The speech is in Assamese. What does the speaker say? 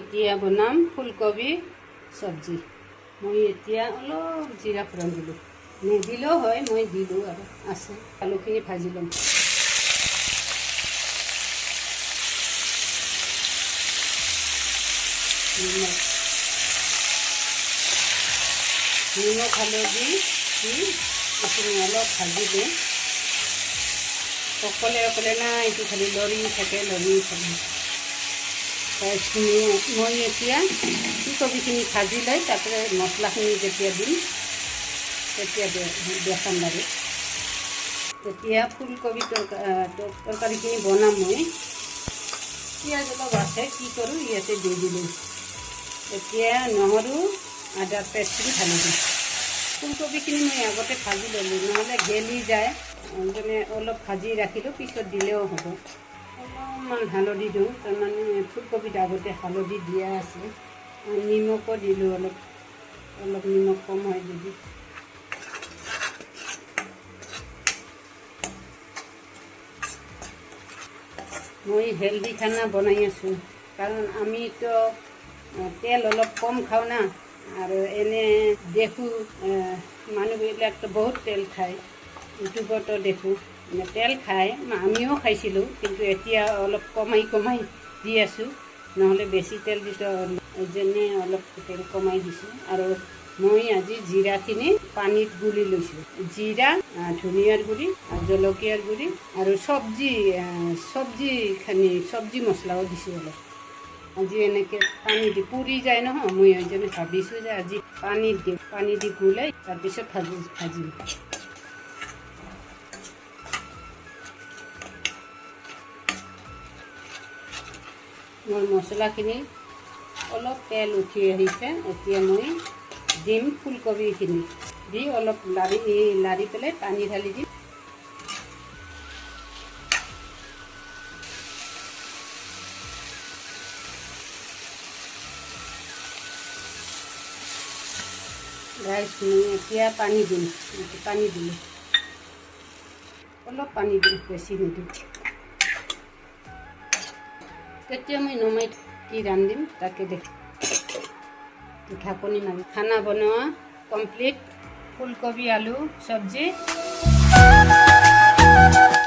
এতিয়া বনাম ফুলকবি চব্জি। মই এতিয়া অলপ জিৰা ফোৰণ দিলোঁ, নিদিলেও হয়, মই দিলোঁ আৰু আছে। আলুখিনি ভাজি ল'ম। নিমখ হালধি দি এইখিনি অলপ ভাজি দিম। অকলে অকলে না এইটো খালি লৰি থাকে। মই এতিয়া ফুলকবিখিনি ভাজি লৈ তাতে মছলাখিনি যেতিয়া দিম তেতিয়া দেখাম বাৰু। এতিয়া ফুলকবি তৰকাৰীখিনি বনাম। মই পিঁয়াজ অলপ আছে, কি কৰোঁ ইয়াতে দি দিলোঁ। এতিয়া নহৰু আদা পেষ্টখিনি ঢালি দিম। ফুলকবিখিনি মই আগতে ভাজি ল'লোঁ, নহ'লে গেলি যায়। যেনে অলপ ভাজি ৰাখিলোঁ, পিছত দিলেও হ'ব। অলপমান হালধি দিওঁ, তাৰমানে ফুলকবিত আগতে হালধি দিয়া আছে। নিমখো দিলোঁ, অলপ নিমখ কম হয় যদি। মই হেল্ডি খানা বনাই আছোঁ, কাৰণ আমিতো তেল অলপ কম খাওঁ না। আৰু এনে দেখোঁ মানুহবিলাকতো বহুত তেল খায়, ইউটিউবতো দেখোঁ তেল খায়। আমিও খাইছিলোঁ, কিন্তু এতিয়া অলপ কমাই দি আছোঁ। নহ'লে বেছি তেল দিছোঁ, যেনে অলপ তেল কমাই দিছোঁ। আৰু মই আজি জিৰাখিনি পানীত গুলি লৈছোঁ। জিৰা, ধনিয়াৰ গুড়ি, জলকীয়াৰ গুড়ি আৰু চব্জি মছলাও দিছোঁ অলপ। আজি এনেকৈ পানী দি পুৰি যায় নহয়, মই সেইজনে ভাবিছোঁ যে আজি পানী দি গুলাই তাৰপিছত ভাজিম। মোৰ মছলাখিনি অলপ তেল উঠি আহিছে। এতিয়া মই দিম ফুলকবিখিনি দি অলপ লাৰি পেলাই পানী ঢালি দিম। এতিয়া পানী দিম। পানী দিলোঁ, অলপ পানী দিম, বেছি নিদিওঁ। তেতিয়া মই নমাই কি ৰান্ধিম তাকে ঢাকনি মাৰি খানা বনোৱা কমপ্লিট। ফুলকবি আলু চব্জি